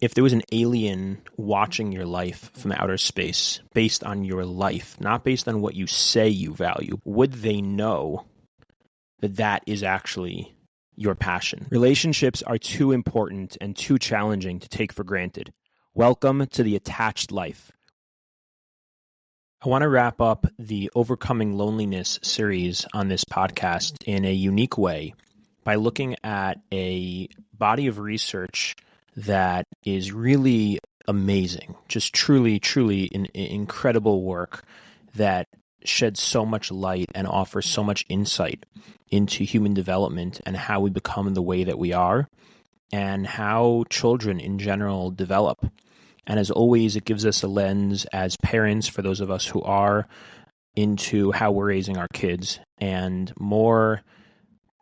if there was an alien watching your life from outer space based on your life, not based on what you say you value, would they know that that is actually your passion? Relationships are too important and too challenging to take for granted. Welcome to the Attached Life. I want to wrap up the Overcoming Loneliness series on this podcast in a unique way by looking at a body of research that is really amazing, just truly incredible work that sheds so much light and offers so much insight into human development and how we become the way that we are and how children in general develop. And as always, it gives us a lens as parents, for those of us who are, into how we're raising our kids. And more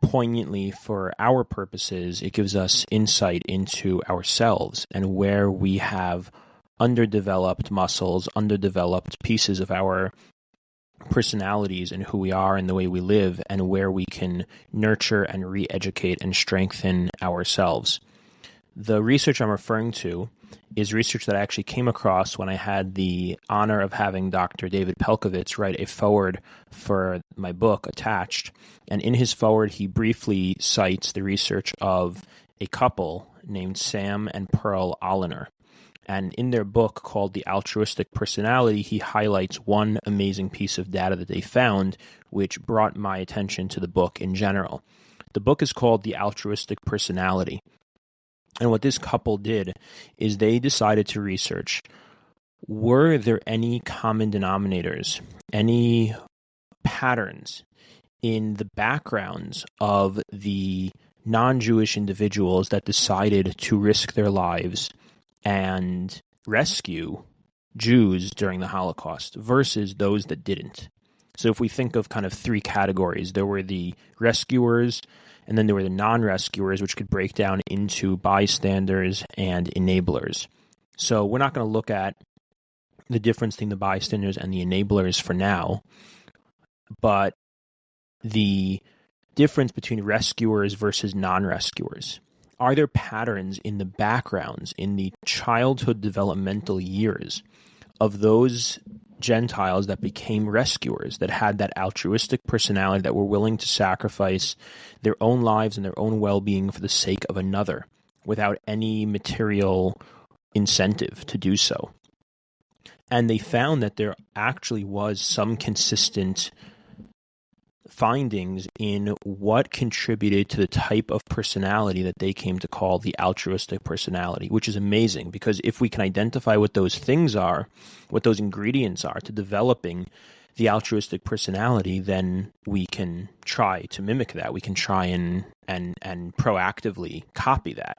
poignantly for our purposes, it gives us insight into ourselves and where we have underdeveloped muscles, underdeveloped pieces of our personalities and who we are and the way we live, and where we can nurture and re-educate and strengthen ourselves. The research I'm referring to is research that I actually came across when I had the honor of having Dr. David Pelcovitz write a foreword for my book, Attached. And in his foreword, he briefly cites the research of a couple named Sam and Pearl Oliner. And in their book called The Altruistic Personality, he highlights one amazing piece of data that they found, which brought my attention to the book in general. The book is called The Altruistic Personality. And what this couple did is they decided to research, were there any common denominators, any patterns in the backgrounds of the non-Jewish individuals that decided to risk their lives and rescue Jews during the Holocaust versus those that didn't. So if we think of kind of three categories, there were the rescuers, and then there were the non-rescuers, which could break down into bystanders and enablers. So we're not going to look at the difference between the bystanders and the enablers for now, but the difference between rescuers versus non-rescuers. Are there patterns in the backgrounds, in the childhood developmental years of those Gentiles that became rescuers, that had that altruistic personality, that were willing to sacrifice their own lives and their own well-being for the sake of another without any material incentive to do so? And they found that there actually was some consistent findings in what contributed to the type of personality that they came to call the altruistic personality, which is amazing, because if we can identify what those things are, what those ingredients are to developing the altruistic personality, then we can try to mimic that. We can try and proactively copy that.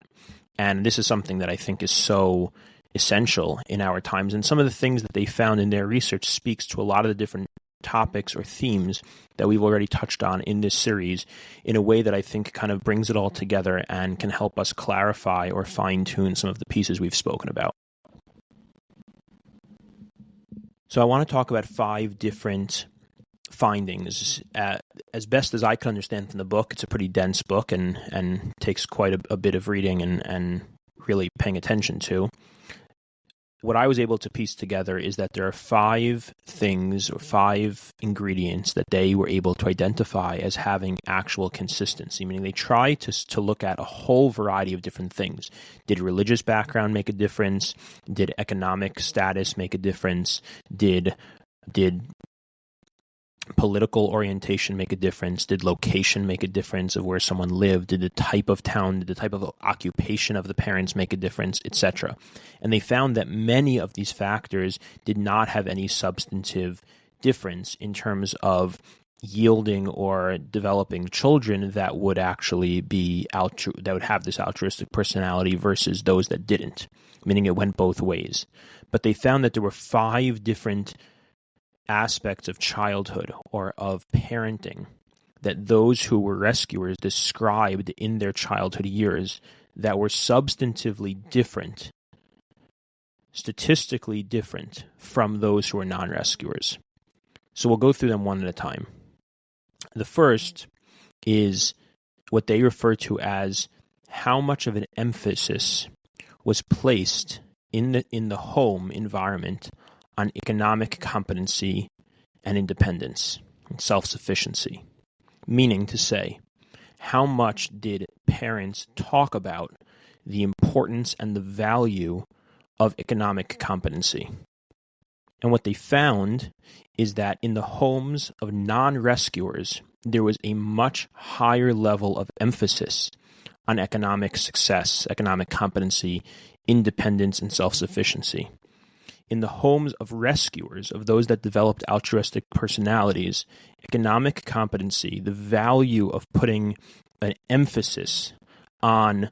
And this is something that I think is so essential in our times. And some of the things that they found in their research speaks to a lot of the different topics or themes that we've already touched on in this series in a way that I think kind of brings it all together and can help us clarify or fine-tune some of the pieces we've spoken about. So I want to talk about 5 different findings. As best as I can understand from the book, it's a pretty dense book and takes quite a bit of reading and really paying attention to. What I was able to piece together is that there are 5 things or 5 ingredients that they were able to identify as having actual consistency, meaning they try to look at a whole variety of different things. Did religious background make a difference? Did economic status make a difference? Did political orientation make a difference? Did location make a difference of where someone lived? Did the type of town, did the type of occupation of the parents make a difference, etc.? And they found that many of these factors did not have any substantive difference in terms of yielding or developing children that would actually be that would have this altruistic personality versus those that didn't, meaning it went both ways. But they found that there were 5 different aspects of childhood or of parenting that those who were rescuers described in their childhood years that were substantively different, statistically different from those who were non-rescuers. So we'll go through them one at a time. The first is what they refer to as how much of an emphasis was placed in the home environment on economic competency and independence, and self-sufficiency. Meaning to say, how much did parents talk about the importance and the value of economic competency? And what they found is that in the homes of non-rescuers, there was a much higher level of emphasis on economic success, economic competency, independence, and self-sufficiency. In the homes of rescuers, of those that developed altruistic personalities, economic competency, the value of putting an emphasis on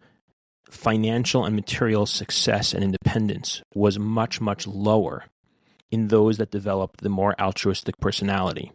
financial and material success and independence was much, much lower in those that developed the more altruistic personality.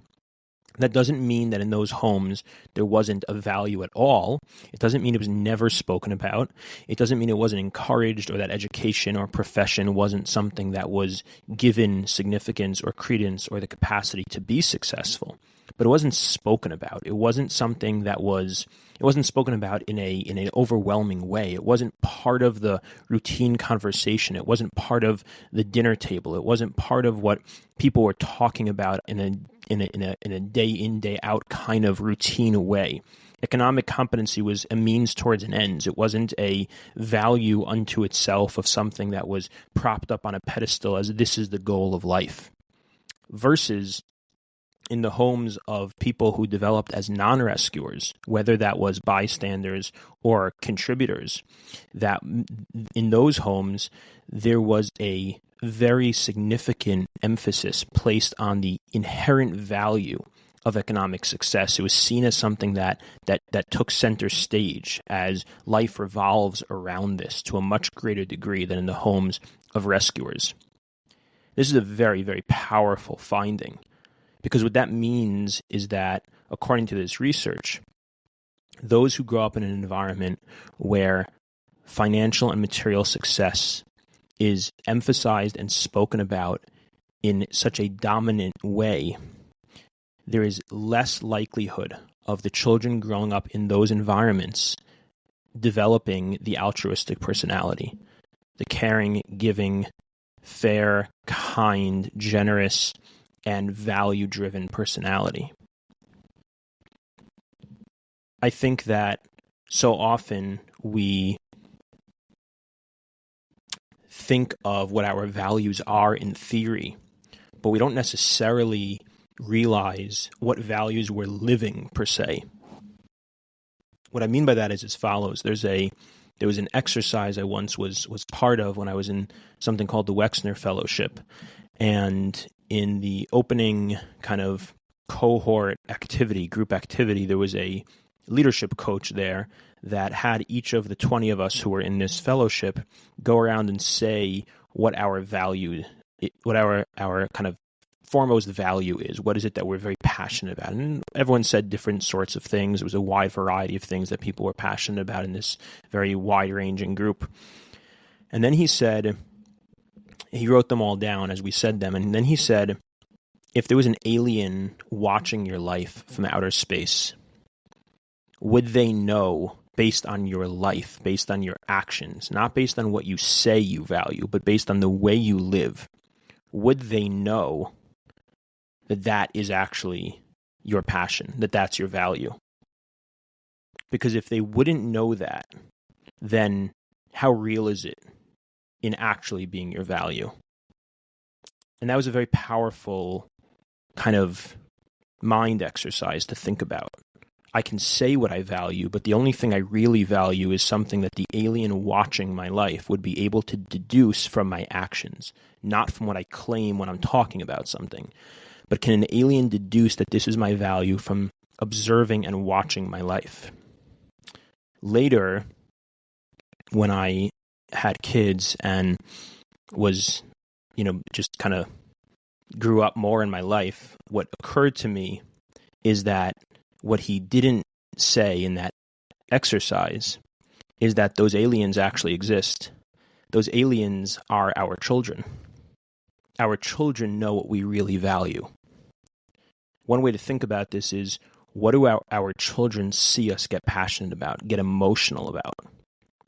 That doesn't mean that in those homes there wasn't a value at all. It doesn't mean it was never spoken about. It doesn't mean it wasn't encouraged or that education or profession wasn't something that was given significance or credence or the capacity to be successful. But it wasn't spoken about. It wasn't something that was, it wasn't spoken about in an overwhelming way. It wasn't part of the routine conversation. It wasn't part of the dinner table. It wasn't part of what people were talking about in a day in, day out kind of routine way. Economic competency was a means towards an end. It wasn't a value unto itself of something that was propped up on a pedestal as this is the goal of life. Versus in the homes of people who developed as non-rescuers, whether that was bystanders or contributors, that in those homes there was a very significant emphasis placed on the inherent value of economic success. It was seen as something that took center stage as life revolves around this to a much greater degree than in the homes of rescuers. This is a very, very powerful finding, because what that means is that, according to this research, those who grow up in an environment where financial and material success is emphasized and spoken about in such a dominant way, there is less likelihood of the children growing up in those environments developing the altruistic personality, the caring, giving, fair, kind, generous, and value-driven personality. I think that so often we think of what our values are in theory, but we don't necessarily realize what values we're living per se. What I mean by that is as follows. There was an exercise I once was part of when I was in something called the Wexner Fellowship, and in the opening kind of cohort activity, group activity, there was a leadership coach there that had each of the 20 of us who were in this fellowship go around and say what our value, what our kind of foremost value is. What is it that we're very passionate about? And everyone said different sorts of things. It was a wide variety of things that people were passionate about in this very wide-ranging group. And then he said, he wrote them all down as we said them, and then he said, if there was an alien watching your life from outer space, would they know, based on your life, based on your actions, not based on what you say you value, but based on the way you live, would they know that that is actually your passion, that that's your value? Because if they wouldn't know that, then how real is it in actually being your value? And that was a very powerful kind of mind exercise to think about. I can say what I value, but the only thing I really value is something that the alien watching my life would be able to deduce from my actions, not from what I claim when I'm talking about something. But can an alien deduce that this is my value from observing and watching my life? Later, when I had kids and was, just kind of grew up more in my life, what occurred to me is that what he didn't say in that exercise is that those aliens actually exist. Those aliens are our children. Our children know what we really value. One way to think about this is, what do our children see us get passionate about, get emotional about?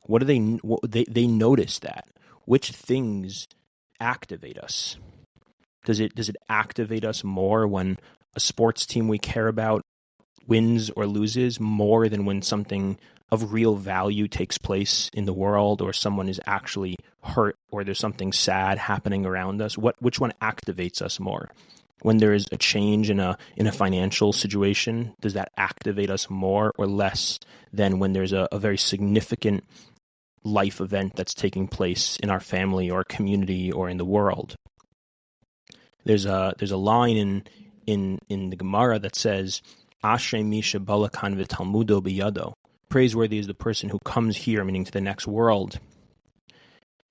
What do they notice that? Which things activate us? Does it activate us more when a sports team we care about wins or loses more than when something of real value takes place in the world, or someone is actually hurt, or there's something sad happening around us? Which one activates us more? When there is a change in a financial situation, does that activate us more or less than when there's a very significant life event that's taking place in our family or community or in the world? There's a line in the Gemara that says, Ashrei misha balakan v'talmudo biyado. Praiseworthy is the person who comes here, meaning to the next world,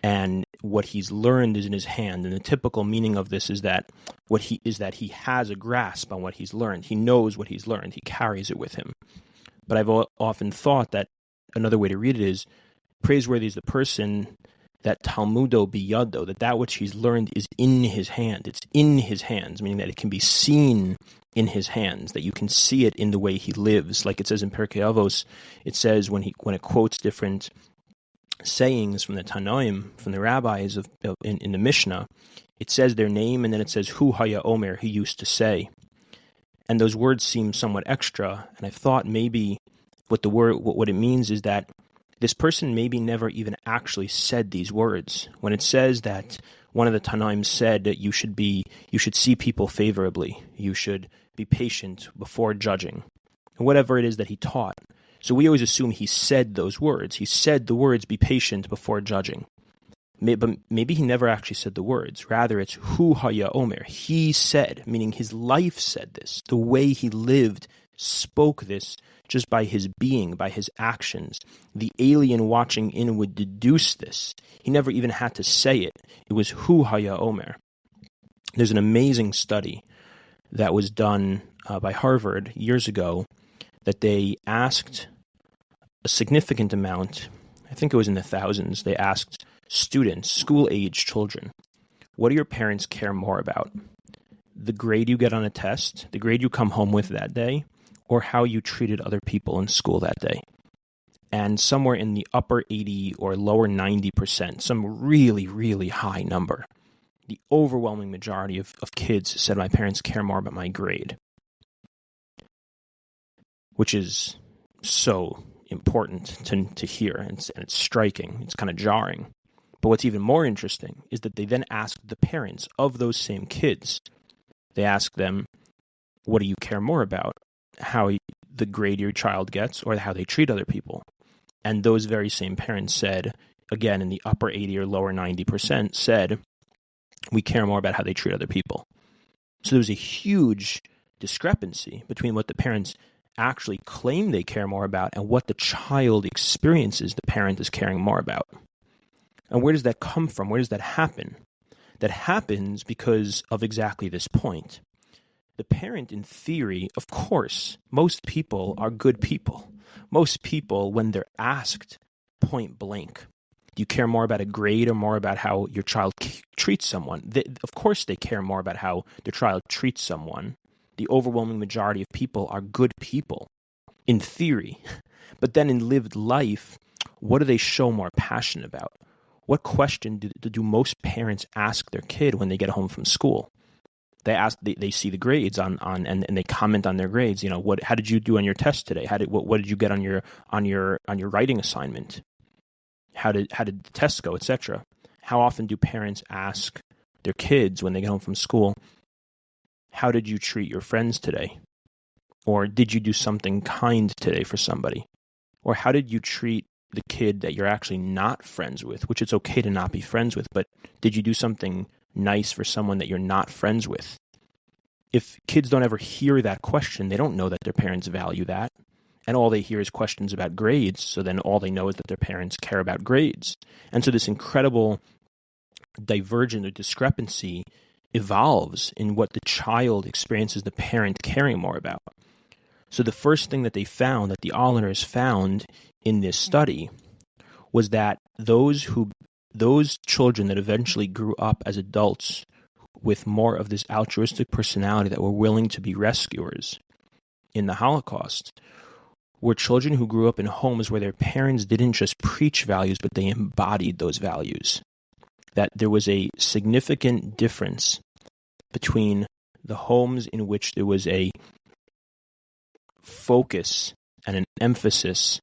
and what he's learned is in his hand. And the typical meaning of this is that he has a grasp on what he's learned. He knows what he's learned. He carries it with him. But I've often thought that another way to read it is, praiseworthy is the person that talmudo biyado, that which he's learned is in his hand. It's in his hands, meaning that it can be seen in his hands, that you can see it in the way he lives. Like it says in Pirkei Avos, it says when it quotes different sayings from the Tanoim, from the rabbis in the Mishnah, it says their name and then it says Hu Haya Omer, he used to say. And those words seem somewhat extra, and I've thought maybe what it means is that this person maybe never even actually said these words. When it says that one of the Tanaim said that you should see people favorably, you should be patient before judging, and whatever it is that he taught. So we always assume he said those words. He said the words, be patient before judging. But maybe he never actually said the words. Rather, it's Hu Haya Omer. He said, meaning his life said this. The way he lived spoke this just by his being, by his actions. The alien watching in would deduce this. He never even had to say it. It was Hu Haya Omer. There's an amazing study that was done by Harvard years ago that they asked a significant amount, I think it was in the thousands, they asked students, school-age children, what do your parents care more about? The grade you get on a test, the grade you come home with that day, or how you treated other people in school that day? And somewhere in the upper 80 or lower 90%, some really, really high number, the overwhelming majority of kids said my parents care more about my grade, which is so important to hear, and it's striking. It's kind of jarring. But what's even more interesting is that they then asked the parents of those same kids, they asked them, what do you care more about? How the grade your child gets or how they treat other people? And those very same parents said, again, in the upper 80 or lower 90%, said, we care more about how they treat other people. So there was a huge discrepancy between what the parents actually claim they care more about and what the child experiences the parent is caring more about. And where does that come from? Where does that happen? That happens because of exactly this point. The parent, in theory, of course, most people are good people. Most people, when they're asked point blank, do you care more about a grade or more about how your child treats someone? Of course they care more about how their child treats someone. The overwhelming majority of people are good people, in theory. But then in lived life, what do they show more passion about? What question do most parents ask their kid when they get home from school? They see the grades and they comment on their grades. You know, how did you do on your test today? What did you get on your writing assignment? How did the test go, etc.? How often do parents ask their kids when they get home from school, how did you treat your friends today? Or did you do something kind today for somebody? Or how did you treat the kid that you're actually not friends with, which it's okay to not be friends with, but did you do something nice for someone that you're not friends with? If kids don't ever hear that question, they don't know that their parents value that. And all they hear is questions about grades, so then all they know is that their parents care about grades. And so this incredible divergence or discrepancy evolves in what the child experiences the parent caring more about. So the first thing that they found, that the Allerners found in this study, was that those children that eventually grew up as adults with more of this altruistic personality, that were willing to be rescuers in the Holocaust, were children who grew up in homes where their parents didn't just preach values, but they embodied those values. That there was a significant difference between the homes in which there was a focus and an emphasis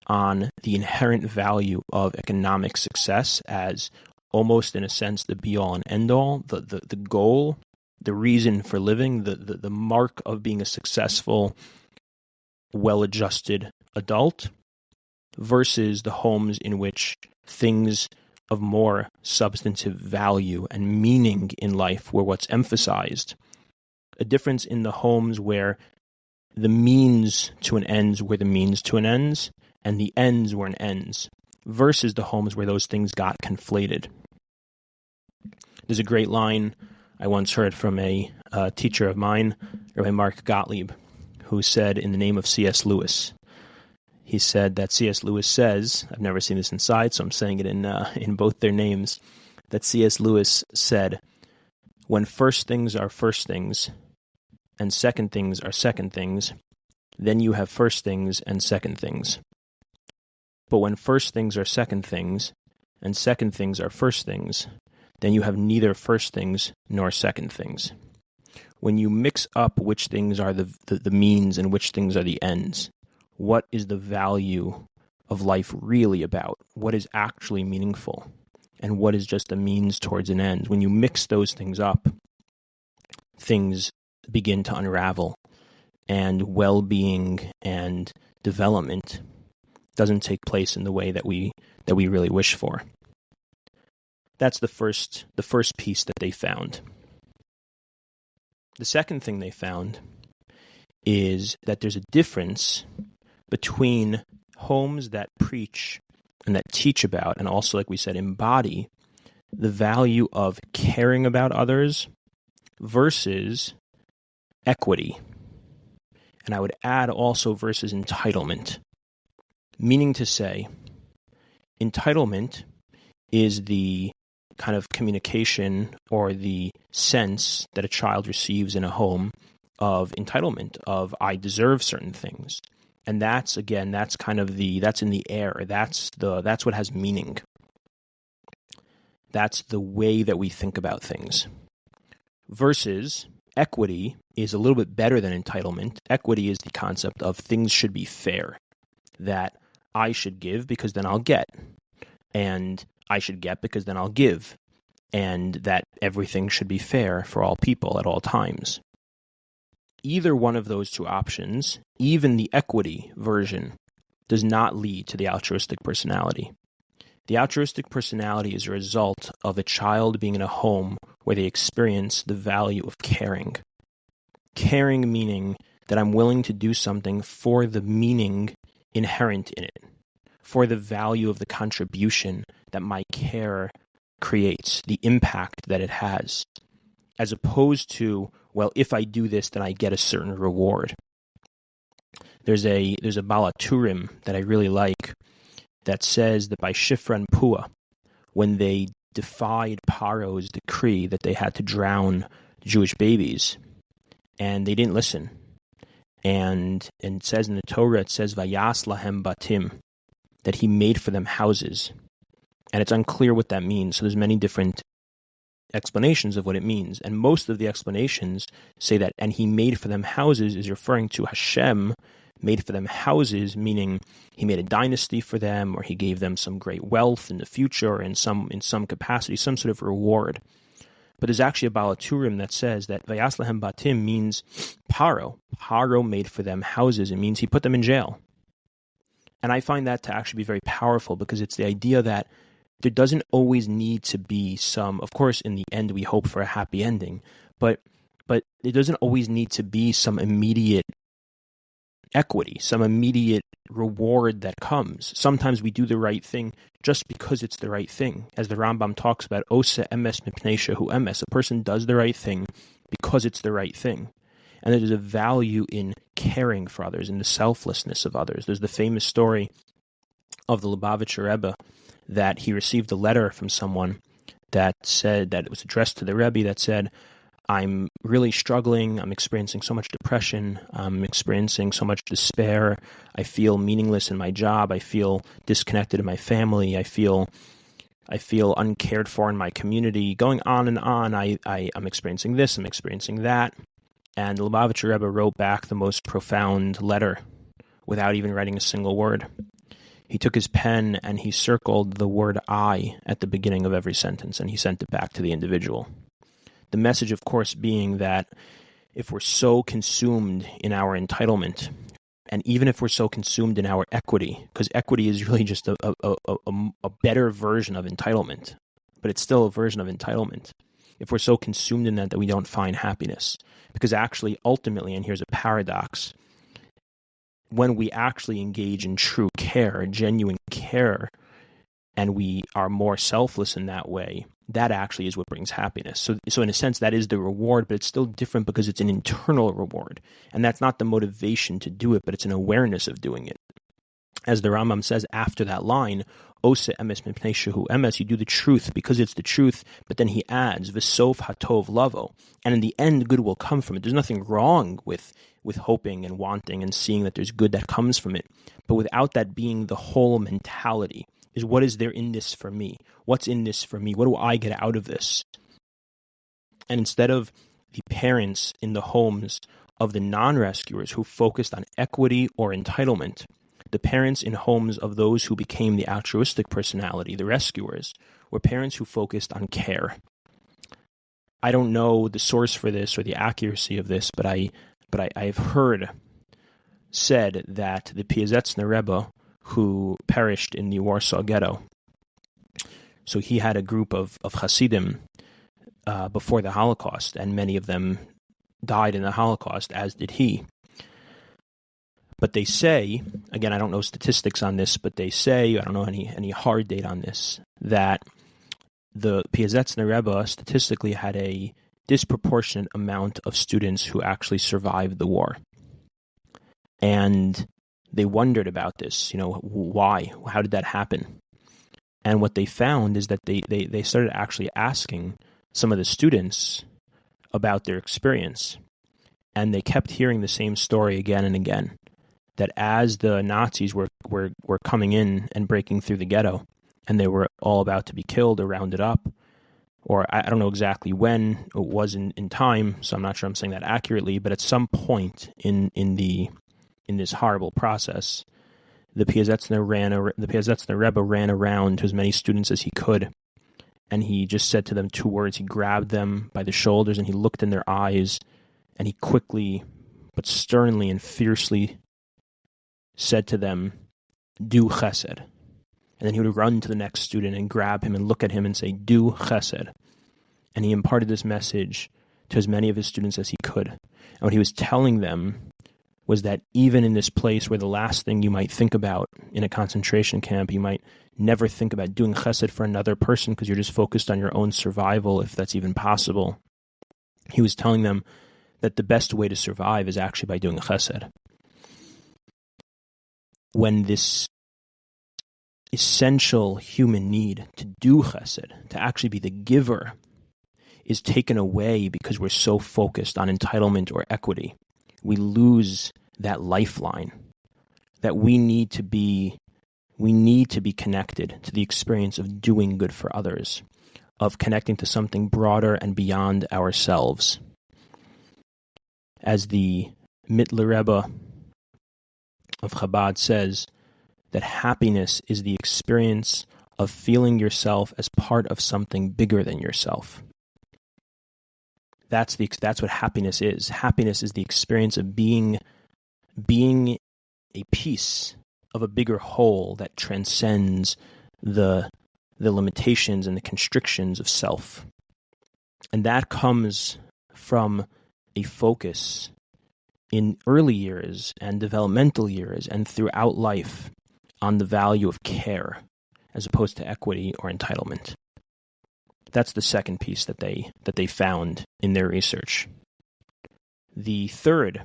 on the inherent value of economic success as almost, in a sense, the be-all and end-all, the goal, the reason for living, the mark of being a successful, well-adjusted adult, versus the homes in which things of more substantive value and meaning in life were what's emphasized. A difference in the homes where the means to an ends were the means to an ends, and the ends were an ends, versus the homes where those things got conflated. There's a great line I once heard from a teacher of mine, Rabbi Mark Gottlieb, who said in the name of C.S. Lewis. He said that C.S. Lewis says, I've never seen this inside, so I'm saying it in both their names, that C.S. Lewis said, when first things are first things, and second things are second things, then you have first things and second things. But when first things are second things, and second things are first things, then you have neither first things nor second things. When you mix up which things are the means and which things are the ends, what is the value of life really about? What is actually meaningful? And what is just a means towards an end? When you mix those things up, things begin to unravel, and well-being and development doesn't take place in the way that we really wish for. That's the first piece that they found. The second thing they found is that there's a difference between homes that preach and that teach about, and also, like we said, embody the value of caring about others versus equity. And I would add also versus entitlement. Meaning to say, entitlement is the kind of communication or the sense that a child receives in a home of entitlement, of I deserve certain things. And that's in the air. That's what has meaning. That's the way that we think about things. Versus equity is a little bit better than entitlement. Equity is the concept of things should be fair, that I should give because then I'll get, and I should get because then I'll give, and that everything should be fair for all people at all times. Either one of those two options, even the equity version, does not lead to the altruistic personality. The altruistic personality is a result of a child being in a home where they experience the value of caring. Caring meaning that I'm willing to do something for the meaning inherent in it, for the value of the contribution that my care creates, the impact that it has, as opposed to, well, if I do this, then I get a certain reward. There's a Balaturim that I really like that says that by Shifra and Pua, when they defied Paro's decree that they had to drown Jewish babies, and they didn't listen. And it says in the Torah, it says, Vayas lahem batim, that he made for them houses. And it's unclear what that means. So there's many different explanations of what it means. And most of the explanations say that, and he made for them houses is referring to Hashem made for them houses, meaning he made a dynasty for them, or he gave them some great wealth in the future, or in some capacity, some sort of reward. But there's actually a Balaturim that says that Vayas lahem batim means Paro. Paro made for them houses. It means he put them in jail. And I find that to actually be very powerful, because it's the idea that there doesn't always need to be some, of course, in the end we hope for a happy ending, but it doesn't always need to be some immediate equity, some immediate reward that comes. Sometimes we do the right thing just because it's the right thing. As the Rambam talks about, Osa emes mipnei shehu emes, a person does the right thing because it's the right thing. And there's a value in caring for others, in the selflessness of others. There's the famous story of the Lubavitcher Rebbe that he received a letter from someone that said, that it was addressed to the Rebbe, that said, I'm really struggling. I'm experiencing so much depression. I'm experiencing so much despair. I feel meaningless in my job. I feel disconnected in my family. I feel uncared for in my community. Going on and on. I'm experiencing this. I'm experiencing that. And the Lubavitcher Rebbe wrote back the most profound letter without even writing a single word. He took his pen and he circled the word I at the beginning of every sentence, and he sent it back to the individual. The message, of course, being that if we're so consumed in our entitlement, and even if we're so consumed in our equity, because equity is really just a better version of entitlement, but it's still a version of entitlement. If we're so consumed in that we don't find happiness, because actually, ultimately, and here's a paradox, when we actually engage in true care, genuine care, and we are more selfless in that way, that actually is what brings happiness. So in a sense, that is the reward, but it's still different because it's an internal reward. And that's not the motivation to do it, but it's an awareness of doing it. As the Rambam says after that line, Ose emes mipnei shehu emes, you do the truth because it's the truth, but then he adds, V'sof hatov lavo, and in the end, good will come from it. There's nothing wrong with hoping and wanting and seeing that there's good that comes from it, but without that being the whole mentality, is what is there in this for me? What's in this for me? What do I get out of this? And instead of the parents in the homes of the non-rescuers who focused on equity or entitlement, the parents in homes of those who became the altruistic personality, the rescuers, were parents who focused on care. I don't know the source for this or the accuracy of this, but I've heard said that the Piazetzner Rebbe, who perished in the Warsaw Ghetto, so he had a group of Hasidim before the Holocaust, and many of them died in the Holocaust, as did he. But they say, again, I don't know statistics on this, but they say, I don't know any hard date on this, that the Piazetzner Rebbe statistically had a disproportionate amount of students who actually survived the war. And they wondered about this, why? How did that happen? And what they found is that they started actually asking some of the students about their experience. And they kept hearing the same story again and again, that as the Nazis were coming in and breaking through the ghetto, and they were all about to be killed or rounded up, or I don't know exactly when it was in time, so I'm not sure I'm saying that accurately, but at some point in this horrible process, the Piazetzner Rebbe ran around to as many students as he could, and he just said to them 2 words. He grabbed them by the shoulders and he looked in their eyes, and he quickly but sternly and fiercely said to them, do chesed. And then he would run to the next student and grab him and look at him and say, do chesed. And he imparted this message to as many of his students as he could. And what he was telling them was that even in this place where the last thing you might think about in a concentration camp, you might never think about doing chesed for another person because you're just focused on your own survival, if that's even possible. He was telling them that the best way to survive is actually by doing chesed. When this essential human need to do chesed, to actually be the giver, is taken away because we're so focused on entitlement or equity, we lose that lifeline that we need to be connected to the experience of doing good for others, of connecting to something broader and beyond ourselves. As the Mittler Rebbe of Chabad says, that happiness is the experience of feeling yourself as part of something bigger than yourself. That's what happiness is. Happiness is the experience of being a piece of a bigger whole that transcends the limitations and the constrictions of self. And that comes from a focus in early years and developmental years and throughout life on the value of care as opposed to equity or entitlement. That's the second piece that they found in their research. The third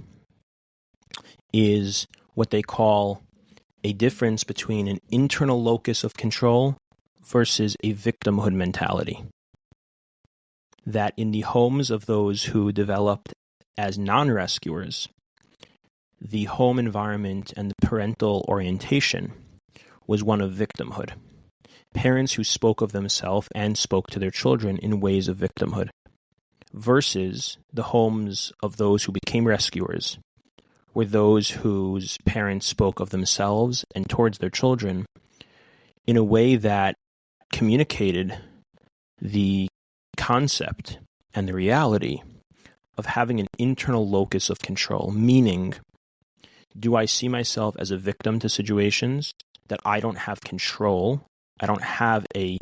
is what they call a difference between an internal locus of control versus a victimhood mentality. that in the homes of those who developed as non-rescuers, the home environment and the parental orientation was one of victimhood. Parents who spoke of themselves and spoke to their children in ways of victimhood, versus the homes of those who became rescuers, were those whose parents spoke of themselves and towards their children in a way that communicated the concept and the reality of having an internal locus of control, meaning, do I see myself as a victim to situations that I don't have control? I don't have a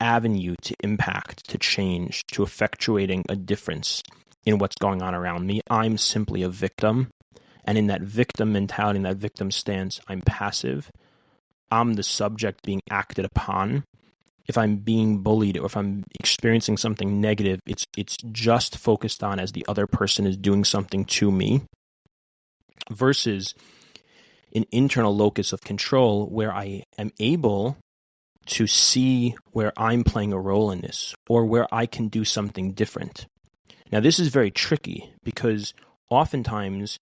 avenue to impact, to change, to effectuating a difference in what's going on around me. I'm simply a victim. And in that victim mentality, in that victim stance, I'm passive. I'm the subject being acted upon. If I'm being bullied or if I'm experiencing something negative, it's just focused on as the other person is doing something to me, versus an internal locus of control where I am able to see where I'm playing a role in this or where I can do something different. Now, this is very tricky because oftentimes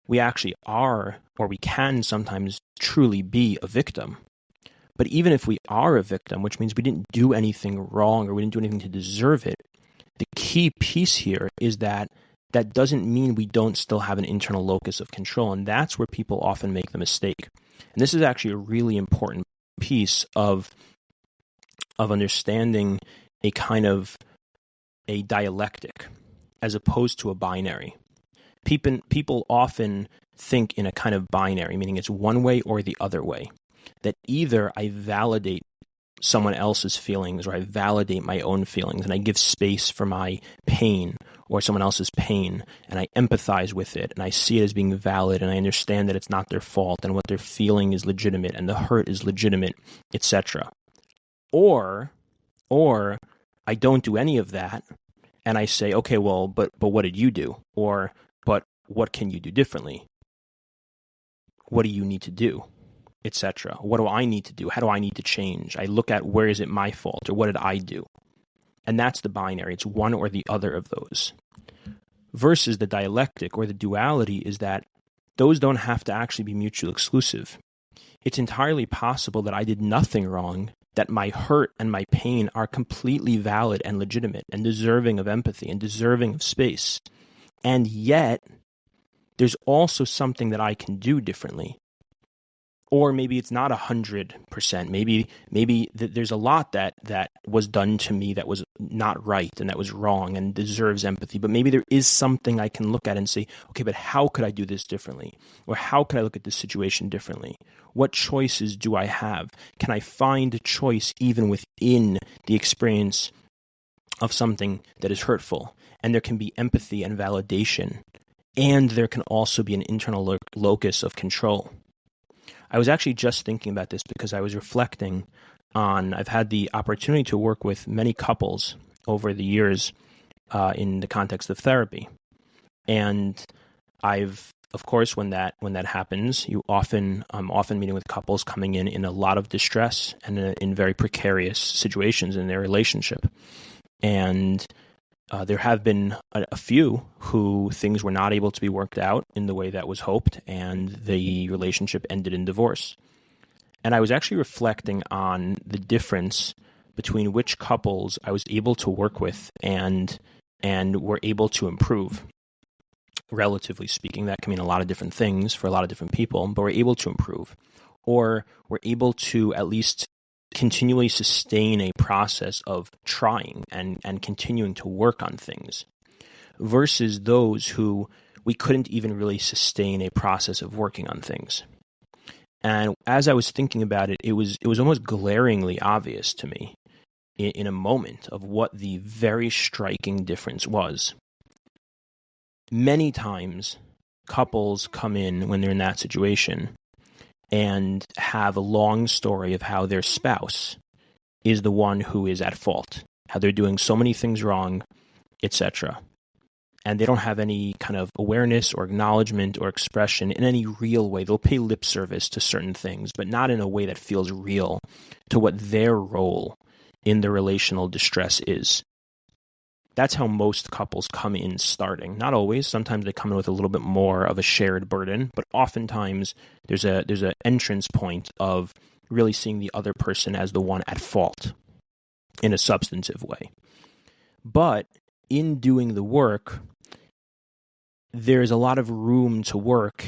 we actually are, or we can sometimes truly be a victim. But even if we are a victim, which means we didn't do anything wrong or we didn't do anything to deserve it, the key piece here is that that doesn't mean we don't still have an internal locus of control. And that's where people often make the mistake. And this is actually a really important piece of understanding a kind of a dialectic as opposed to a binary. People often think in a kind of binary, meaning it's one way or the other way. That either I validate someone else's feelings or I validate my own feelings and I give space for my pain or someone else's pain and I empathize with it and I see it as being valid and I understand that it's not their fault and what they're feeling is legitimate and the hurt is legitimate, etc. Or I don't do any of that and I say, okay, well, but what did you do? Or, but what can you do differently? What do you need to do? Etc. What do I need to do? How do I need to change? I look at where is it my fault or what did I do? And that's the binary. It's one or the other of those. Versus the dialectic or the duality is that those don't have to actually be mutually exclusive. It's entirely possible that I did nothing wrong, that my hurt and my pain are completely valid and legitimate and deserving of empathy and deserving of space. And yet, there's also something that I can do differently. Or maybe it's not 100%. Maybe there's a lot that was done to me that was not right and that was wrong and deserves empathy. But maybe there is something I can look at and say, okay, but how could I do this differently? Or how could I look at this situation differently? What choices do I have? Can I find a choice even within the experience of something that is hurtful? And there can be empathy and validation. And there can also be an internal locus of control. I was actually just thinking about this because I was reflecting on, I've had the opportunity to work with many couples over the years in the context of therapy. And I've, of course, when that happens, I'm often meeting with couples coming in a lot of distress and in very precarious situations in their relationship. And there have been a few who things were not able to be worked out in the way that was hoped, and the relationship ended in divorce. And I was actually reflecting on the difference between which couples I was able to work with and were able to improve. Relatively speaking, that can mean a lot of different things for a lot of different people, but we're able to improve, or we're able to at least continually sustain a process of trying and continuing to work on things, versus those who we couldn't even really sustain a process of working on things. And as I was thinking about it, it was almost glaringly obvious to me in a moment of what the very striking difference was. Many times, couples come in when they're in that situation and have a long story of how their spouse is the one who is at fault, how they're doing so many things wrong, etc. And they don't have any kind of awareness or acknowledgement or expression in any real way. They'll pay lip service to certain things, but not in a way that feels real to what their role in the relational distress is. That's how most couples come in starting. Not always. Sometimes they come in with a little bit more of a shared burden, but oftentimes there's an entrance point of really seeing the other person as the one at fault in a substantive way. But in doing the work, there's a lot of room to work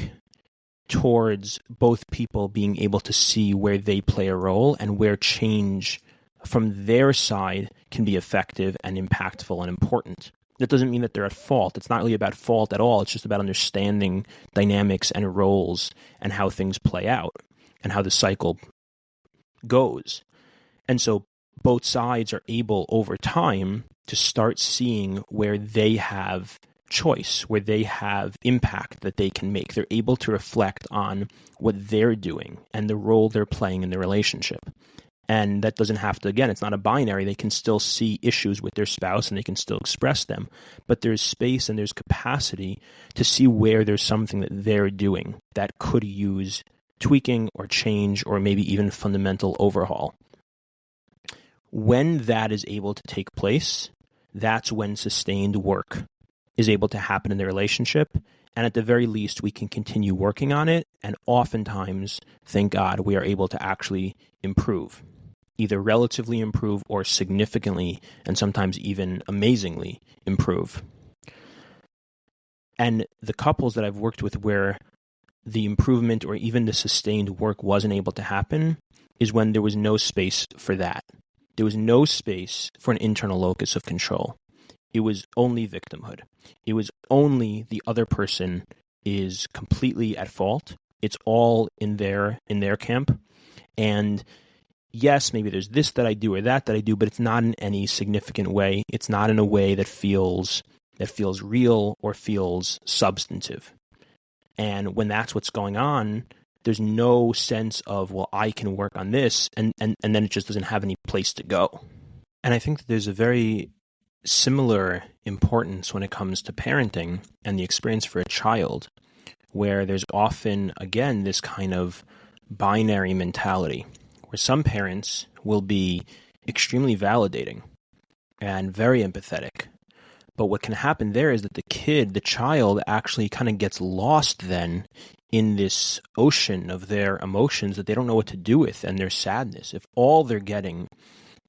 towards both people being able to see where they play a role and where change from their side can be effective and impactful and important. That doesn't mean that they're at fault. It's not really about fault at all. It's just about understanding dynamics and roles and how things play out and how the cycle goes. And so both sides are able over time to start seeing where they have choice, where they have impact that they can make. They're able to reflect on what they're doing and the role they're playing in the relationship. And that doesn't have to, again, it's not a binary. They can still see issues with their spouse and they can still express them. But there's space and there's capacity to see where there's something that they're doing that could use tweaking or change or maybe even fundamental overhaul. When that is able to take place, that's when sustained work is able to happen in the relationship. And at the very least, we can continue working on it. And oftentimes, thank God, we are able to actually improve, either relatively improve or significantly, and sometimes even amazingly improve. And the couples that I've worked with where the improvement or even the sustained work wasn't able to happen is when there was no space for that. There was no space for an internal locus of control. It was only victimhood. It was only the other person is completely at fault. It's all in their camp. And yes, maybe there's this that I do or that I do, but it's not in any significant way. It's not in a way that feels real or feels substantive. And when that's what's going on, there's no sense of, well, I can work on this, and then it just doesn't have any place to go. And I think that there's a very similar importance when it comes to parenting and the experience for a child, where there's often, again, this kind of binary mentality, where some parents will be extremely validating and very empathetic. But what can happen there is that the child actually kind of gets lost then in this ocean of their emotions that they don't know what to do with and their sadness. If all they're getting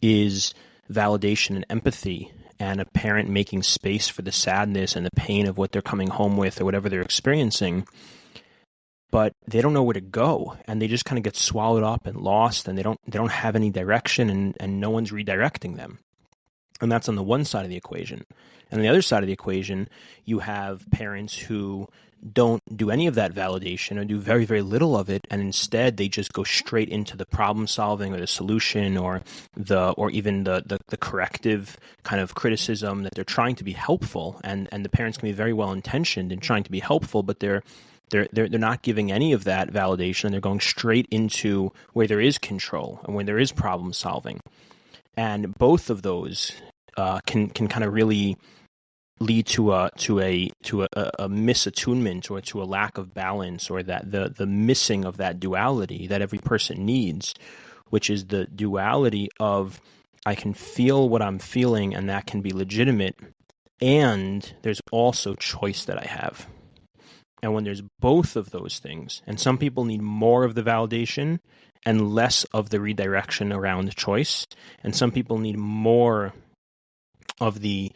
is validation and empathy and a parent making space for the sadness and the pain of what they're coming home with or whatever they're experiencing, but they don't know where to go and they just kind of get swallowed up and lost and they don't have any direction and no one's redirecting them. And that's on the one side of the equation. And on the other side of the equation, you have parents who don't do any of that validation or do very, very little of it, and instead they just go straight into the problem solving or the solution or even the corrective kind of criticism that they're trying to be helpful, and the parents can be very well intentioned in trying to be helpful, but they're not giving any of that validation, and they're going straight into where there is control and where there is problem solving. And both of those can kind of really lead to a misattunement or to a lack of balance, or that the missing of that duality that every person needs, which is the duality of I can feel what I'm feeling and that can be legitimate, and there's also choice that I have. And when there's both of those things, and some people need more of the validation and less of the redirection around choice, and some people need more of the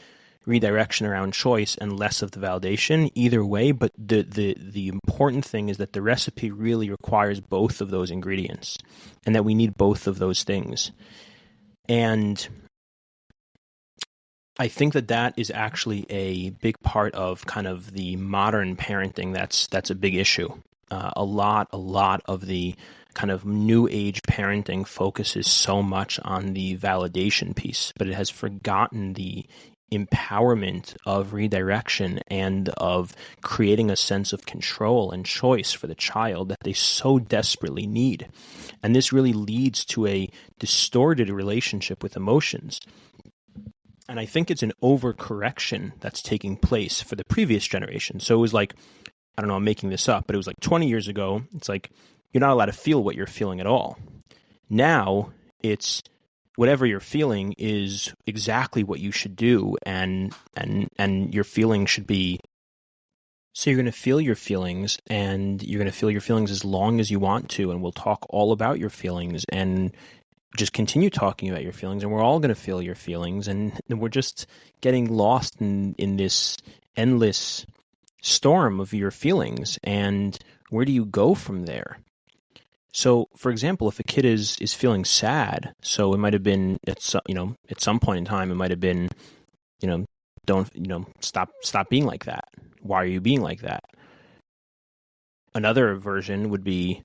redirection around choice and less of the validation, either way, but the important thing is that the recipe really requires both of those ingredients and that we need both of those things. And I think that is actually a big part of kind of the modern parenting that's a big issue. A lot of the kind of new age parenting focuses so much on the validation piece, but it has forgotten the empowerment of redirection and of creating a sense of control and choice for the child that they so desperately need. And this really leads to a distorted relationship with emotions. And I think it's an overcorrection that's taking place for the previous generation. So it was like, I don't know, I'm making this up, but it was like 20 years ago, it's like, you're not allowed to feel what you're feeling at all. Now it's, whatever you're feeling is exactly what you should do, and your feelings should be. So you're going to feel your feelings, and you're going to feel your feelings as long as you want to, and we'll talk all about your feelings, and just continue talking about your feelings, and we're all going to feel your feelings, and we're just getting lost in this endless storm of your feelings, and where do you go from there? So, for example, if a kid is feeling sad, so it might have been at some point in time, it might have been, don't, stop being like that. Why are you being like that? Another version would be,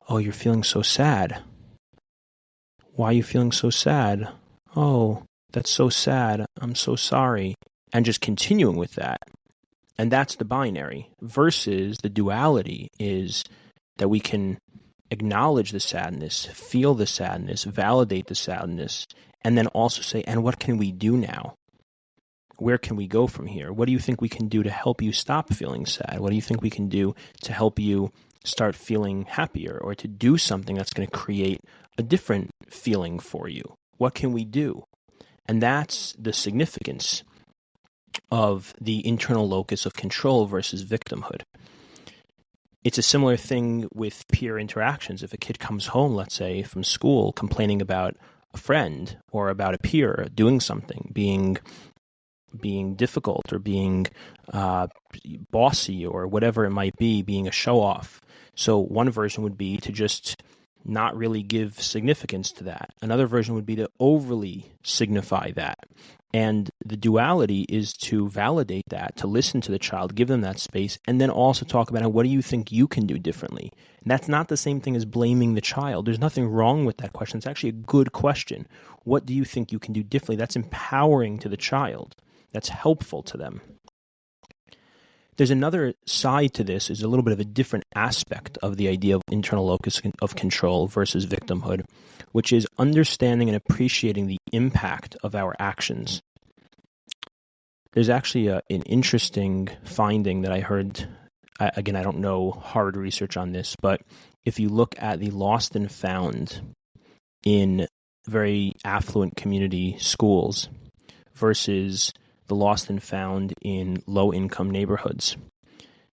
oh, you're feeling so sad. Why are you feeling so sad? Oh, that's so sad. I'm so sorry. And just continuing with that. And that's the binary. Versus the duality is that we can acknowledge the sadness, feel the sadness, validate the sadness, and then also say, and what can we do now? Where can we go from here? What do you think we can do to help you stop feeling sad? What do you think we can do to help you start feeling happier, or to do something that's going to create a different feeling for you? What can we do? And that's the significance of the internal locus of control versus victimhood. It's a similar thing with peer interactions. If a kid comes home, let's say, from school complaining about a friend or about a peer doing something, being difficult or being bossy or whatever it might be, being a show-off. So one version would be to just not really give significance to that. Another version would be to overly signify that. And the duality is to validate that, to listen to the child, give them that space, and then also talk about what do you think you can do differently. And that's not the same thing as blaming the child. There's nothing wrong with that question. It's actually a good question. What do you think you can do differently? That's empowering to the child. That's helpful to them. There's another side to this, is a little bit of a different aspect of the idea of internal locus of control versus victimhood, which is understanding and appreciating the impact of our actions. There's actually an interesting finding that I heard. Again, I don't know hard research on this, but if you look at the lost and found in very affluent community schools versus the lost and found in low-income neighborhoods,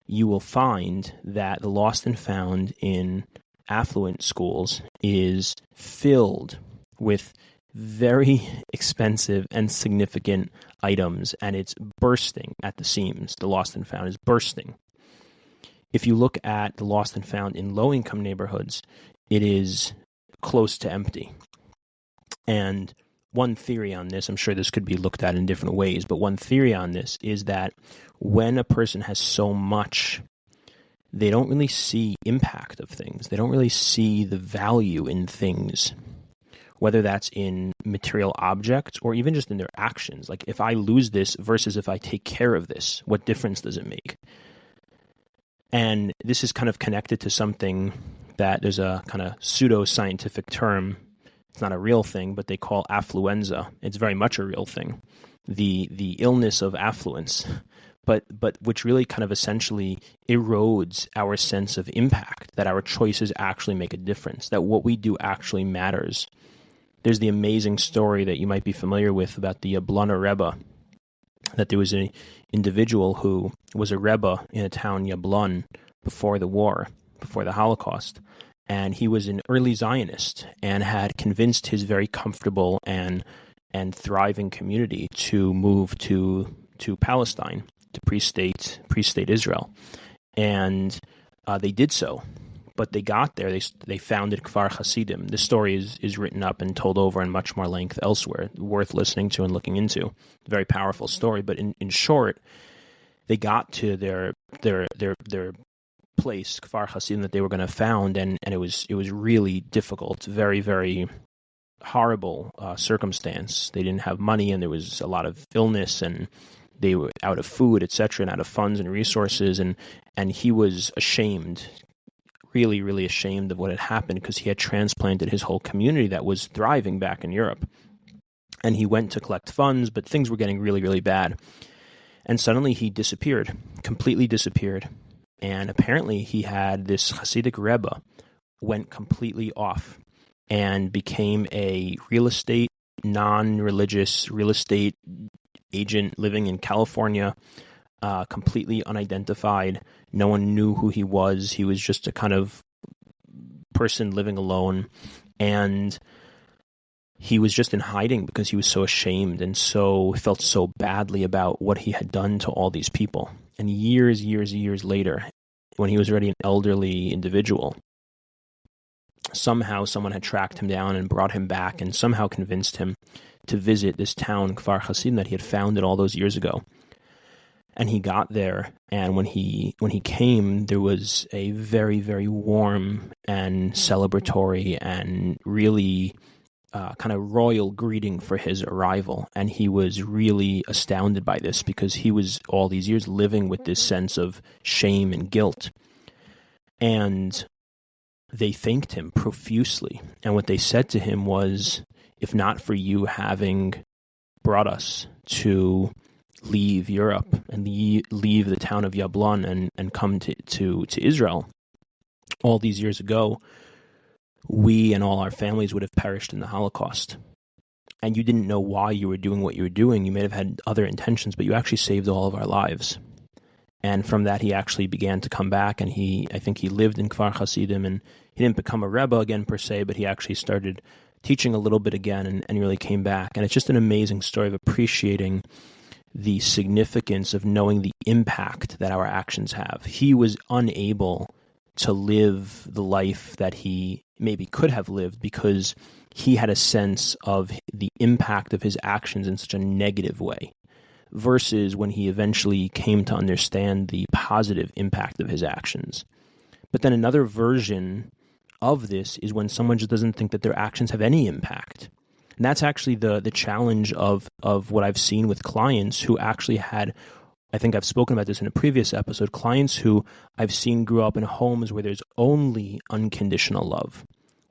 you will find that the lost and found in affluent schools is filled with very expensive and significant items, and it's bursting at the seams. The lost and found is bursting. If you look at the lost and found in low-income neighborhoods, it is close to empty. And one theory on this, I'm sure this could be looked at in different ways, but one theory on this is that when a person has so much, they don't really see impact of things. They don't really see the value in things, whether that's in material objects or even just in their actions. Like, if I lose this versus if I take care of this, what difference does it make? And this is kind of connected to something that there's a kind of pseudo-scientific term. It's not a real thing, but they call affluenza. It's very much a real thing. The illness of affluence, but which really kind of essentially erodes our sense of impact, that our choices actually make a difference, that what we do actually matters. There's the amazing story that you might be familiar with about the Yablunna Rebbe, that there was an individual who was a Rebbe in a town, Yablun, before the war, before the Holocaust. And he was an early Zionist and had convinced his very comfortable and thriving community to move to Palestine, to pre-state Israel. And they did so. But they got there, they founded Kfar Hasidim. This story is written up and told over in much more length elsewhere, worth listening to and looking into. Very powerful story. But in short, they got to their place, Kfar Hasidim, that they were going to found, and it was really difficult, very, very horrible circumstance. They didn't have money, and there was a lot of illness, and they were out of food, etc., and out of funds and resources, and he was ashamed, really, really ashamed of what had happened, because he had transplanted his whole community that was thriving back in Europe. And he went to collect funds, but things were getting really, really bad. And suddenly he disappeared, completely disappeared. And apparently he had this Hasidic Rebbe went completely off. and became a non-religious real estate agent living in California, completely unidentified. No one knew who he was. He was just a kind of person living alone, and he was just in hiding because he was so ashamed and felt so badly about what he had done to all these people. And years later, when he was already an elderly individual, somehow someone had tracked him down and brought him back and somehow convinced him to visit this town, Kfar Hasidim, that he had founded all those years ago. And he got there, and when he came, there was a very, very warm and celebratory and really kind of royal greeting for his arrival. And he was really astounded by this because he was all these years living with this sense of shame and guilt. And they thanked him profusely. And what they said to him was, if not for you having brought us to leave Europe and leave the town of Yablon and come to Israel all these years ago, we and all our families would have perished in the Holocaust. And you didn't know why you were doing what you were doing. You may have had other intentions, but you actually saved all of our lives. And from that, he actually began to come back, and I think he lived in Kfar Hasidim, and he didn't become a Rebbe again per se, but he actually started teaching a little bit again and really came back. And it's just an amazing story of appreciating the significance of knowing the impact that our actions have. He was unable to live the life that he maybe could have lived because he had a sense of the impact of his actions in such a negative way, versus when he eventually came to understand the positive impact of his actions. But then another version of this is when someone just doesn't think that their actions have any impact. And that's actually the challenge of what I've seen with clients who actually had, I think I've spoken about this in a previous episode, clients who I've seen grew up in homes where there's only unconditional love,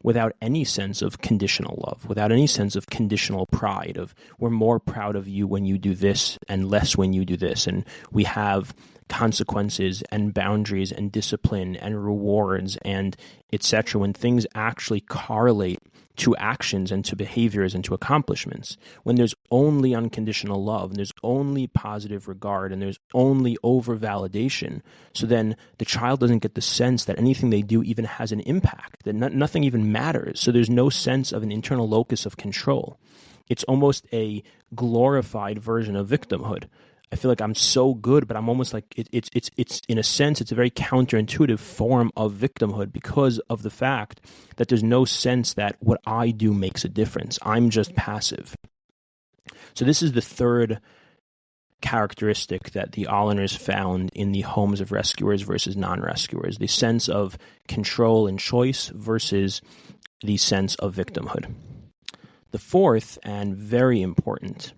without any sense of conditional love, without any sense of conditional pride of, we're more proud of you when you do this and less when you do this. And we have consequences and boundaries and discipline and rewards and etc. when things actually correlate to actions and to behaviors and to accomplishments. When there's only unconditional love and there's only positive regard and there's only over-validation, so then the child doesn't get the sense that anything they do even has an impact, that nothing even matters. So there's no sense of an internal locus of control. It's almost a glorified version of victimhood. I feel like I'm so good, but I'm almost like it's in a sense, it's a very counterintuitive form of victimhood because of the fact that there's no sense that what I do makes a difference. I'm just passive. So this is the third characteristic that the Alleners found in the homes of rescuers versus non-rescuers, the sense of control and choice versus the sense of victimhood. The fourth and very important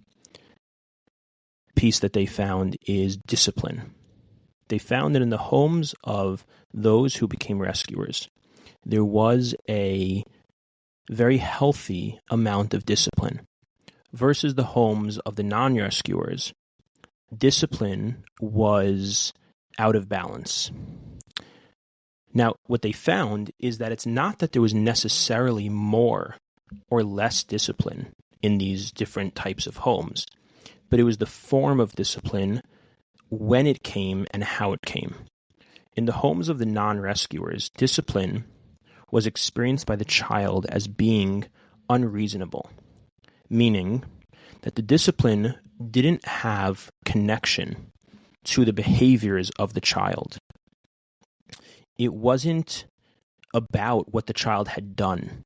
piece that they found is discipline. They found that in the homes of those who became rescuers, there was a very healthy amount of discipline versus the homes of the non-rescuers. Discipline was out of balance. Now, what they found is that it's not that there was necessarily more or less discipline in these different types of homes, but it was the form of discipline, when it came and how it came. In the homes of the non-rescuers, discipline was experienced by the child as being unreasonable, meaning that the discipline didn't have connection to the behaviors of the child. It wasn't about what the child had done.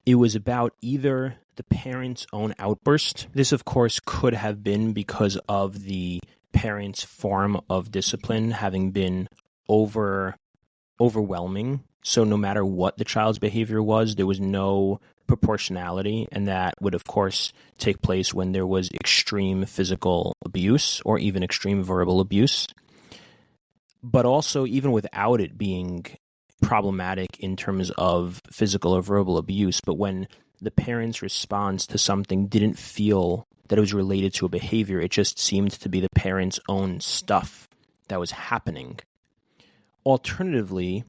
It was about either the parent's own outburst. This, of course, could have been because of the parent's form of discipline having been overwhelming. So no matter what the child's behavior was, there was no proportionality, and that would, of course, take place when there was extreme physical abuse or even extreme verbal abuse. But also, even without it being problematic in terms of physical or verbal abuse, but when the parent's response to something didn't feel that it was related to a behavior, it just seemed to be the parent's own stuff that was happening. Alternatively,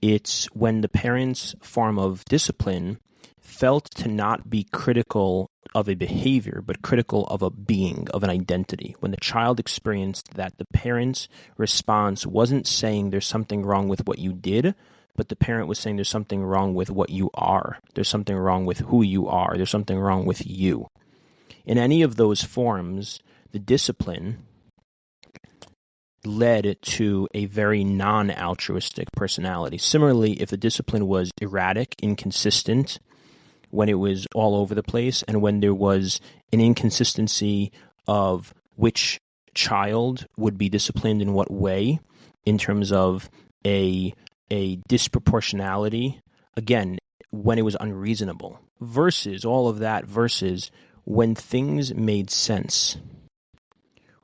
It's when the parent's form of discipline felt to not be critical of a behavior, but critical of a being, of an identity. When the child experienced that the parent's response wasn't saying there's something wrong with what you did, but the parent was saying there's something wrong with what you are. There's something wrong with who you are. There's something wrong with you. In any of those forms, the discipline led to a very non-altruistic personality. Similarly, if the discipline was erratic, inconsistent, when it was all over the place, and when there was an inconsistency of which child would be disciplined in what way, in terms of a disproportionality, again, when it was unreasonable, versus all of that, versus when things made sense,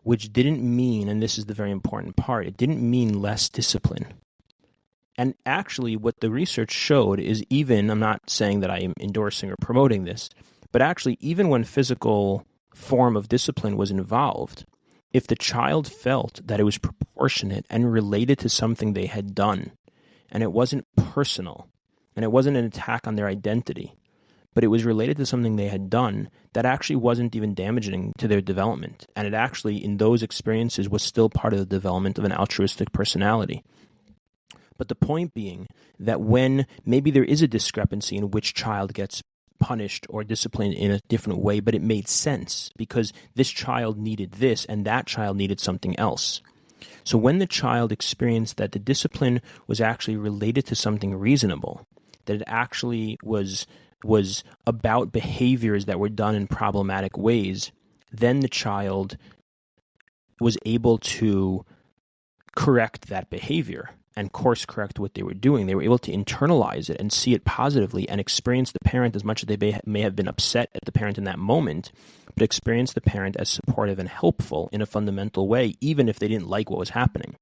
which didn't mean, and this is the very important part, it didn't mean less discipline. And actually, what the research showed is even, I'm not saying that I am endorsing or promoting this, but actually, even when physical form of discipline was involved, if the child felt that it was proportionate and related to something they had done, and it wasn't personal, and it wasn't an attack on their identity, but it was related to something they had done, that actually wasn't even damaging to their development. And it actually, in those experiences, was still part of the development of an altruistic personality. But the point being that when maybe there is a discrepancy in which child gets punished or disciplined in a different way, but it made sense because this child needed this and that child needed something else. So when the child experienced that the discipline was actually related to something reasonable, that it actually was about behaviors that were done in problematic ways, then the child was able to correct that behavior and course correct what they were doing. They were able to internalize it and see it positively and experience the parent, as much as they may have been upset at the parent in that moment, but experience the parent as supportive and helpful in a fundamental way, even if they didn't like what was happening.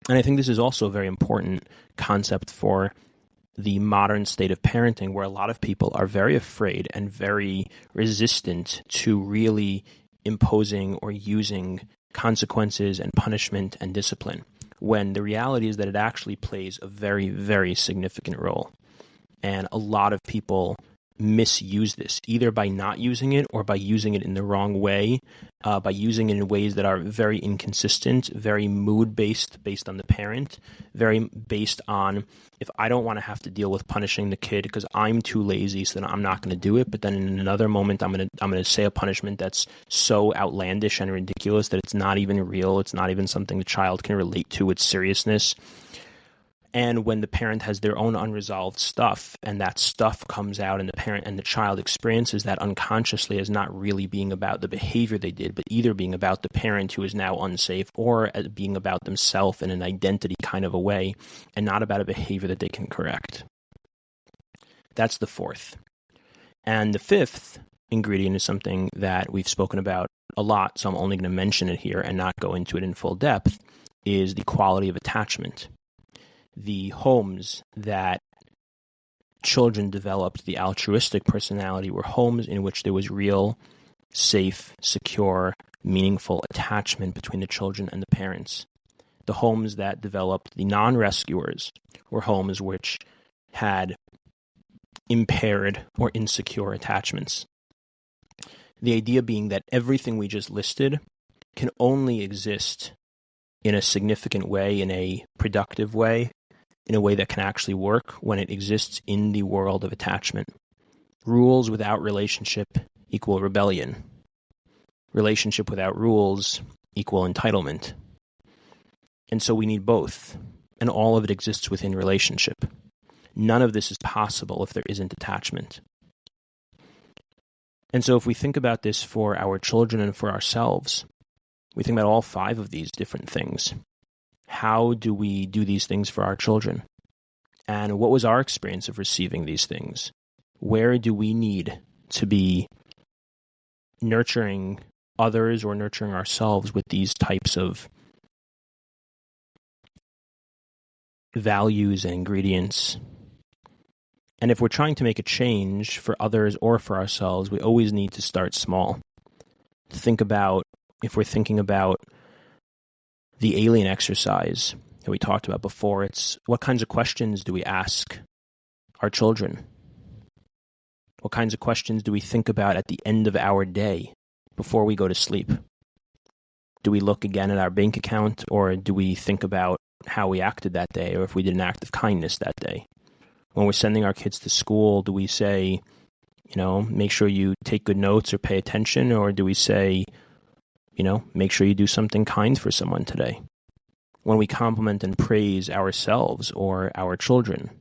And I think this is also a very important concept for the modern state of parenting, where a lot of people are very afraid and very resistant to really imposing or using consequences and punishment and discipline, when the reality is that it actually plays a very, very significant role. And a lot of people misuse this, either by not using it or by using it in the wrong way, by using it in ways that are very inconsistent, very mood-based, based on the parent, very based on, if I don't want to have to deal with punishing the kid because I'm too lazy, so then I'm not going to do it. But then in another moment, I'm going to say a punishment that's so outlandish and ridiculous that it's not even real. It's not even something the child can relate to with seriousness. And when the parent has their own unresolved stuff, and that stuff comes out, and the parent and the child experiences that unconsciously as not really being about the behavior they did, but either being about the parent who is now unsafe, or as being about themselves in an identity kind of a way, and not about a behavior that they can correct. That's the fourth. And the fifth ingredient is something that we've spoken about a lot, so I'm only going to mention it here and not go into it in full depth, is the quality of attachment. The homes that children developed the altruistic personality were homes in which there was real, safe, secure, meaningful attachment between the children and the parents. The homes that developed the non-rescuers were homes which had impaired or insecure attachments. The idea being that everything we just listed can only exist in a significant way, in a productive way, in a way that can actually work when it exists in the world of attachment. Rules without relationship equal rebellion. Relationship without rules equal entitlement. And so we need both, and all of it exists within relationship. None of this is possible if there isn't attachment. And so if we think about this for our children and for ourselves, we think about all five of these different things. How do we do these things for our children? And what was our experience of receiving these things? Where do we need to be nurturing others or nurturing ourselves with these types of values and ingredients? And if we're trying to make a change for others or for ourselves, we always need to start small. Think about, if we're thinking about the alien exercise, that we talked about before. It's what kinds of questions do we ask our children? What kinds of questions do we think about at the end of our day before we go to sleep? Do we look again at our bank account, or do we think about how we acted that day, or if we did an act of kindness that day? When we're sending our kids to school, do we say, make sure you take good notes or pay attention, or do we say, make sure you do something kind for someone today? When we compliment and praise ourselves or our children,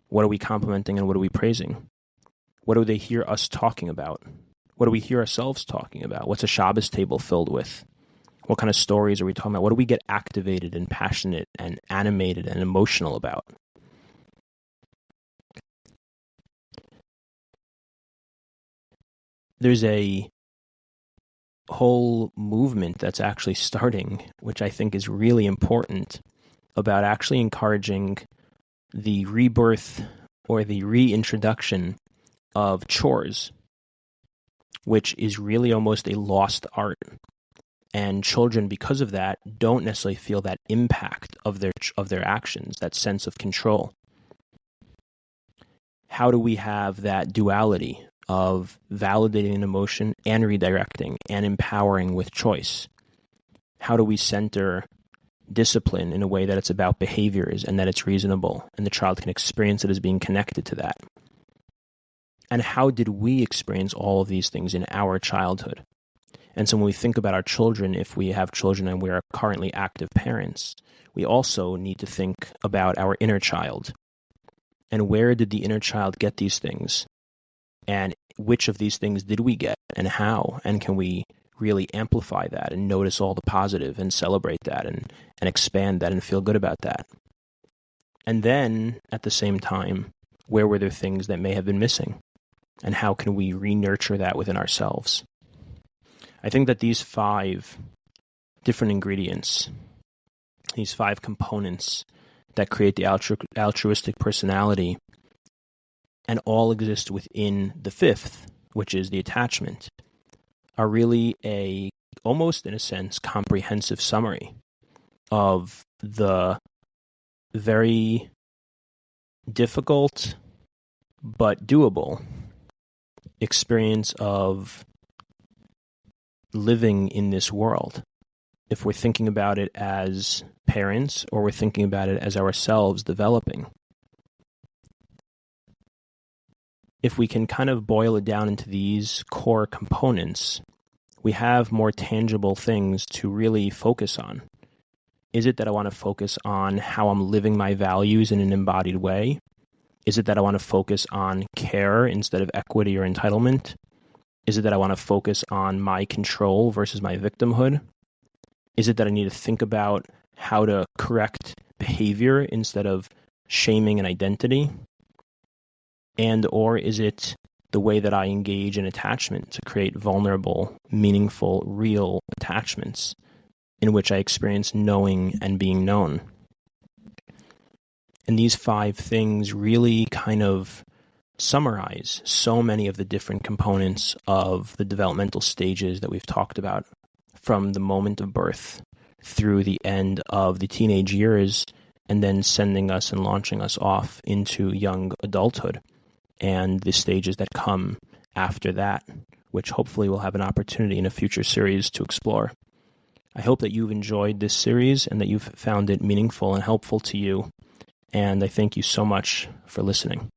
what are we complimenting and what are we praising? What do they hear us talking about? What do we hear ourselves talking about? What's a Shabbos table filled with? What kind of stories are we talking about? What do we get activated and passionate and animated and emotional about? There's a whole movement that's actually starting, which I think is really important, about actually encouraging the rebirth or the reintroduction of chores, which is really almost a lost art. And children, because of that, don't necessarily feel that impact of their actions, that sense of control. How do we have that duality of validating an emotion and redirecting and empowering with choice? How do we center discipline in a way that it's about behaviors and that it's reasonable and the child can experience it as being connected to that? And how did we experience all of these things in our childhood? And so when we think about our children, if we have children and we are currently active parents, we also need to think about our inner child. And where did the inner child get these things? And which of these things did we get and how? And can we really amplify that and notice all the positive and celebrate that and expand that and feel good about that? And then at the same time, where were there things that may have been missing? And how can we re-nurture that within ourselves? I think that these 5 different ingredients, these 5 components that create the altruistic personality, and all exist within the 5th, which is the attachment, are really almost in a sense, comprehensive summary of the very difficult but doable experience of living in this world. If we're thinking about it as parents or we're thinking about it as ourselves developing. If we can kind of boil it down into these core components, we have more tangible things to really focus on. Is it that I want to focus on how I'm living my values in an embodied way? Is it that I want to focus on care instead of equity or entitlement? Is it that I want to focus on my control versus my victimhood? Is it that I need to think about how to correct behavior instead of shaming an identity? And or is it the way that I engage in attachment to create vulnerable, meaningful, real attachments in which I experience knowing and being known? And these 5 things really kind of summarize so many of the different components of the developmental stages that we've talked about, from the moment of birth through the end of the teenage years, and then sending us and launching us off into young adulthood and the stages that come after that, which hopefully we'll have an opportunity in a future series to explore. I hope that you've enjoyed this series and that you've found it meaningful and helpful to you, and I thank you so much for listening.